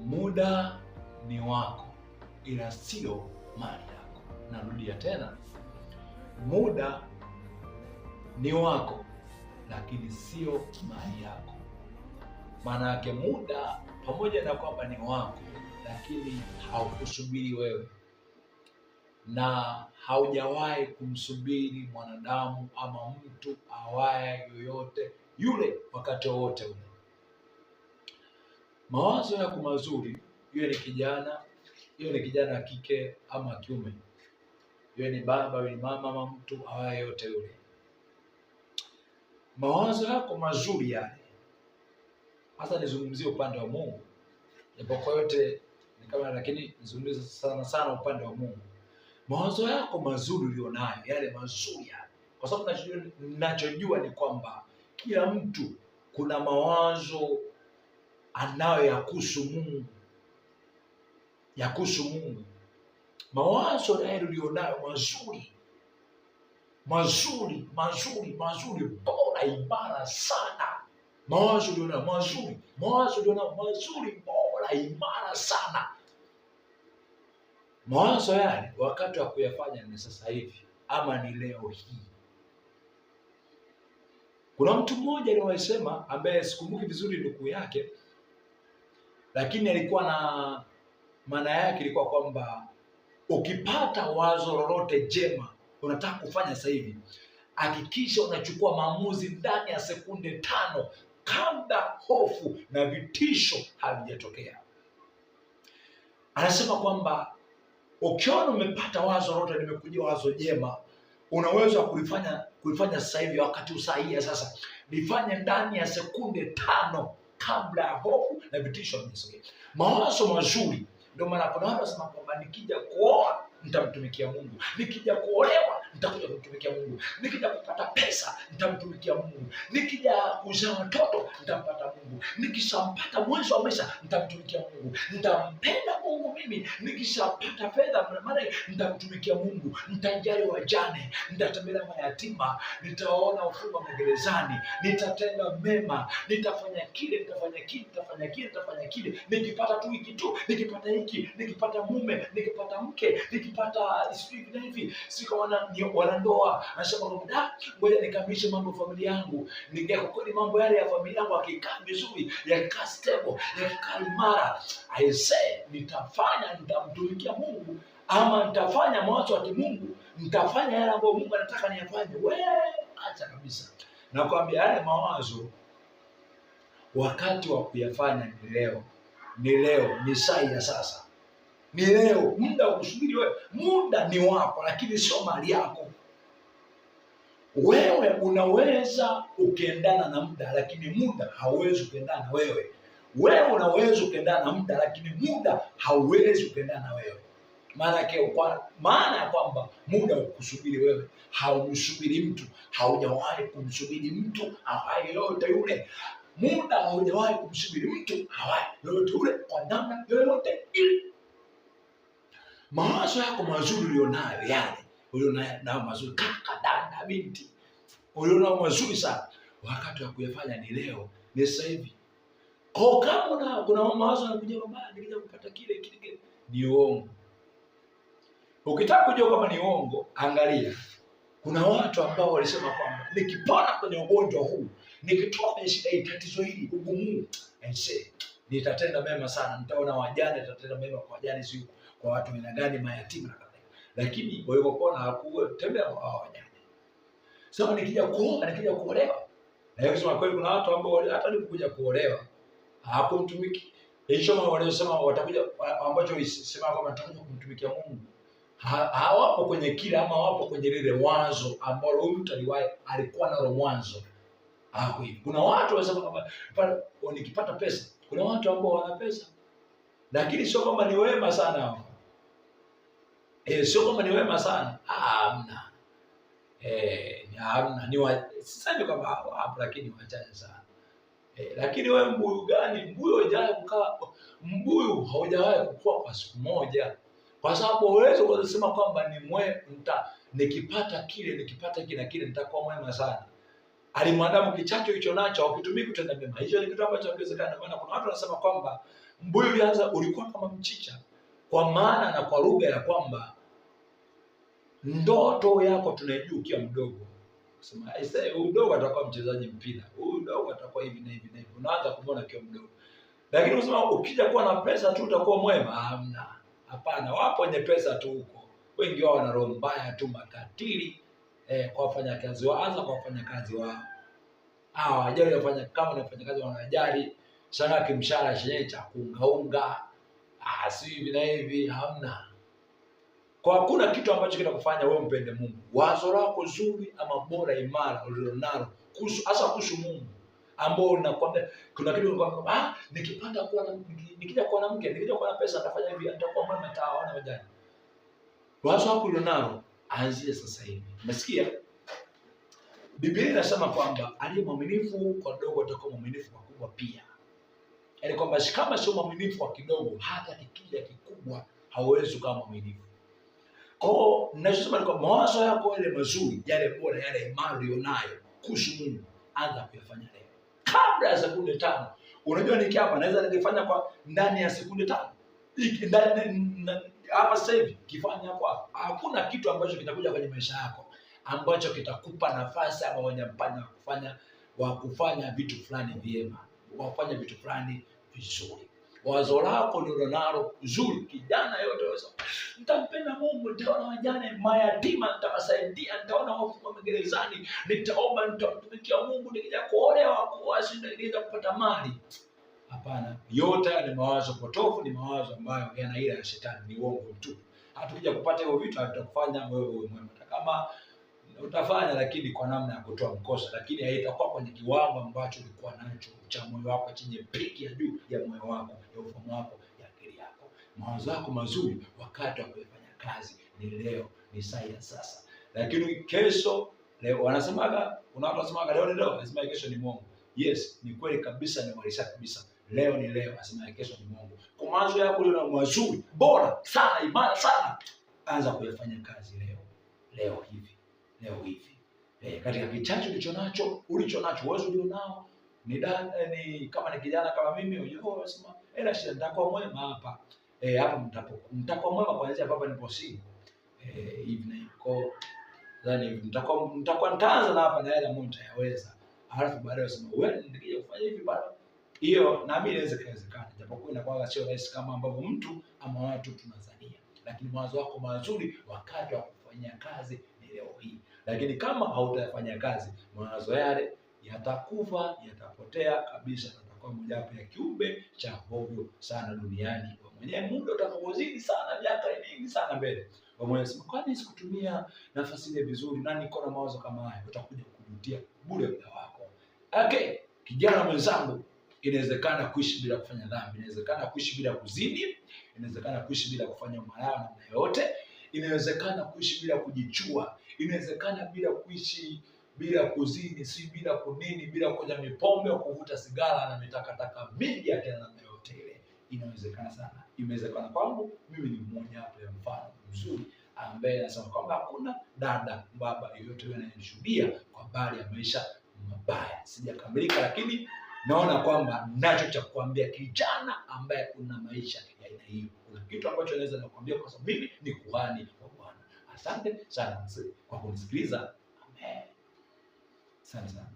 Muda ni wako ila sio mali yako. Narudia tena, muda ni wako lakini sio mali yako. Maana yake muda pamoja na kwamba ni wako, lakini haukusubiri wewe na haujawahi kumsubiri mwanadamu ama mtu awaye yoyote yule wakati wowote ule. Mawazo yako mazuri, iwe ni kijana wa kike ama kiume, iwe ni baba, iwe ni mama ama mtu awaye yote yule, mawazo yako mazuri yale, hasa nizungumzie upande wa Mungu, japokuwa yote ni kama, lakini nizungumzie sana upande wa Mungu. Mawazo yako mazuri ulionayo, yale mazuri yale, kwa sababu ninachojua ni kwamba kila mtu kuna mawazo anayo yakuhusu Mungu, mawazo yale ulionayo mazuri, bora, imara sana. Mawazo ulionayo mazuri, bora, imara sana. Mawazo yale wakati wa kuyafanya ni sasa hivi ama ni leo hii. Kuna mtu mmoja aliyesema, ambaye sikumbuki vizuri nukuu yake, lakini alikuwa na maana yake ilikuwa kwamba ukipata wazo lolote jema unataka kufanya sasa hivi, hakikisha unachukua maamuzi ndani ya sekunde 5 kabla hofu na vitisho havijatokea. Anasema kwamba ukiona umepata wazo lolote, limekujia wazo jema, unaweza kulifanya sasa hivi, wakati usahihi sasa. Lifanye ndani ya sekunde 5 kabla ya hofu na vitisho havijatokea. Mawazo mazuri, ndio maana kuna watu wanasema kwamba nikija kuoa nitamtumikia Mungu, nikija kuolewa nitakuja kumtumikia Mungu, nikija kupata pesa nitamtumikia Mungu, nikija kuzaa watoto nitampata Mungu, nikishampata mwenzo wa maisha nitamtumikia Mungu, nitampenda Mungu mimi, nikishapata fedha maana nitamtumikia Mungu, nitajali wajane, nitatembelea mayatima, nitaona wafungwa magerezani, nitatenda mema, nitafanya kile, nikipata tu hiki tu, nikipata hiki, nikipata mume, nikipata mke, nikipata hivi, siko wanandoa, anasema kwamba ngoja nikamilishe mambo ya familia yangu. Kwa kweli mambo yale ya familia yangu yakikaa vizuri, yakikaa stable, yakikaa imara, I say nitamtumikia Mungu, ama nitafanya mawazo ya kimungu, nitafanya yale ambayo Mungu anataka niyafanye. Acha kabisa. Nakwambia yale mawazo wakati wa kuyafanya ni leo, ni saa ya sasa. Ni leo, muda wa kusubiri wewe. Muda ni wako lakini sio mali yako. Wewe unaweza ukiendana na muda, lakini muda hauwezi kuendana na wewe. Wewe unaweza ukiendana na muda, lakini muda hauwezi kuendana na wewe. Maana ya kwamba muda ukusubiri wewe, haumsubiri mtu, haujawahi kumsubiri mtu awaye yote yule. Muda haujawahi kumsubiri mtu awaye yote yule kwa namna yoyote ile. Mawazo yako mazuri ulionayo mazuri, kaka, dada, binti, ulionayo mazuri sana, wakati wa kuyafanya ni leo, ni sasa hivi. Kwa kama kuna mawazo yanakuja kwamba nikija kupata kile, ni uongo. Ukitaka kujua kama ni uongo, angalia. Kuna watu ambao walisema kwamba nikipona kwenye ugonjwa huu, nikitoka kwenye shida hii, tatizo hili, ugumu, nitatenda mema sana, nitaona wajane, nitatenda mema kwa wajane, sio kwa watu wengine gani, mayatima na kadhalika. Lakini walipopona hakutembea kwa wajane. Sasa nikija kuolewa, na hiyo kusema kweli, kuna watu ambao hata nikuja kuolewa hakumtumiki. Hicho walisema watakuja, ambacho sema kama nitakuja kumtumikia Mungu, hawapo kwenye kile, ama wapo kwenye lile wazo ambalo mtu alikuwa nalo mwanzo. Kuna watu wanasema kwamba nikipata pesa, kuna watu ambao wana pesa lakini sio kwamba ni wema sana. Sio kwamba ni wema sana. Hamna. Hamna. Sisemi kwamba hapo, lakini wachache sana. Lakini wewe mbuyu gani? Mbuyu haujawahi kukua kwa siku moja. Kwa sababu uwezo kusema kwamba nikipata kile na kile nitakuwa mwema sana. Alimwandamu kichacho hicho nacho ukitumia kutenda mema. Hicho ni kitu ambacho hakiwezekani. Maana kuna watu wanasema kwamba Mbuyu ulianza ulikuwa kama mchicha, kwa maana na kwa lugha ya kwamba ndoto yako tunaijua ukiwa mdogo. Sema aisee, huyu mdogo atakuwa mchezaji mpira, huyu mdogo atakuwa hivi na hivi na hivi, unaanza kumwona ukiwa mdogo. Lakini unasema ukija kuwa na pesa tu utakuwa mwema? Hamna, hapana. Wapo wenye pesa tu huko, wengi wao wana roho mbaya tu, makatili kwa wafanyakazi wao, hasa kwa wafanyakazi wao. Hawajali wafanya, kama wafanyakazi wanajali sana kimshahara chenyewe cha kuungaunga, si hivi na hivi, hamna. Kwa hakuna kitu ambacho kinakufanya wewe mpende Mungu. Wazo lako zuri ama bora imara ulilonalo hasa kuhusu Mungu, ambao unakwambia kuna kitu unakwambia, nikipata kuwa na nikija kuwa na mke, nikija kuwa na pesa nitafanya hivi, nitakuwa mwema, nitaona majani. Wazo lako ulilonalo anzia sasa hivi. Umesikia? Biblia inasema kwamba aliye mwaminifu kwa dogo atakuwa mwaminifu kwa kubwa pia. Yaani kwamba kama sio mwaminifu kwa kidogo, hata kikija kikubwa hauwezi kuwa mwaminifu. Kwa hiyo ninachosema ni kwamba mawazo yako yale mazuri, yale bora, yale imara ulionayo kuhusu Mungu, anza kuyafanya leo. Kabla ya sekunde 5. Unajua niki hapa naweza nikifanya kwa ndani ya sekunde 5. Hapa sasa hivi kifanya hapo. Hakuna kitu ambacho kitakuja kwenye maisha yako ambacho kitakupa nafasi ama wenye mpana kufanya vitu fulani vyema, wafanya vitu fulani vizuri. Wazo lako ulilonalo zuri, kijana yote wewe, nitampenda Mungu, nitaona wajane mayatima nitawasaidia, nitaona wafungwa magerezani, nitaomba, nitamtumikia Mungu, nikija kuolewa kuoa, ndio kupata mali. Hapana, yote ni mawazo potofu, ni mawazo ambayo yana ila ya shetani, ni uongo tu. Hatukija kupata hivyo vitu havitakufanya wewe uwe mwema. Kama utafanya lakini kwa namna ya kutoa mkosa, lakini haitakuwa kwenye kiwango ambacho ulikuwa nacho cha moyo wako, chenye piki ya juu ya moyo wako, ya ufahamu wako, ya akili yako. Mawazo yako mazuri wakati wa kufanya kazi ni leo, ni saa ya sasa. Lakini kesho, leo wanasemaga, unawasemaga leo ni leo, nasema kesho ni Mungu. Yes, ni kweli kabisa, ni mwalisha kabisa. Leo ni leo, nasema kesho ni Mungu. Kwa mawazo yako leo mazuri, bora sana, imara sana, anza kuyafanya kazi leo. Leo hivi. Katika kichache ulicho nacho uwezo ulionao, ni kama ni kijana kama mimi, unasema shida, nitakuwa mwema hapa. Hapa mtakuwa mwema kuanzia hapa nipo single. Hivi na hivi. Kwa yani nitakuwa nitaanza na hapa na yale Mungu tayaweza. Alafu baadaye usema wewe nikija kufanya hivi bado. Hiyo na mimi inawezekana, japokuwa inakuwa sio rahisi kama ambavyo mtu ama watu tunazania. Lakini mawazo yako mazuri wakati wa kufanya kazi ni leo hii. Lakini kama hautafanya kazi, mawazo yale yatakufa, yatapotea kabisa, yatakuwa mojawapo ya kiumbe cha hovyo sana duniani. Kwa mwenyewe muda utakapozidi sana, miaka mingi sana mbele, kwa mwenyewe sema kwani sikutumia nafasi ile vizuri, na niko na mawazo kama haya, utakuja kujutia bure muda wako. Okay, kijana mwenzangu, inawezekana kuishi bila kufanya dhambi, inawezekana kuishi bila kuzini, inawezekana kuishi bila kufanya umalaya na yote, inawezekana kuishi bila kujichua, inawezekana bila kuishi bila kuzini, si bila kunini, bila kunywa mipombe au kuvuta sigara na mitakataka mingi ya tena na yote ile. Inawezekana sana. Imewezekana kwangu, mimi ni mmoja hapo ya mfano mzuri ambaye anasema kwamba hakuna dada baba yoyote yule ananishuhudia kwa habari ya maisha mabaya. Sijakamilika, lakini naona kwamba nacho cha kuambia kijana ambaye una maisha ya aina hiyo. Kuna kitu ambacho naweza kukuambia kwa sababu mimi ni kuhani wa Bwana. Asante sana kwa kunisikiliza. Amen. Asante sana.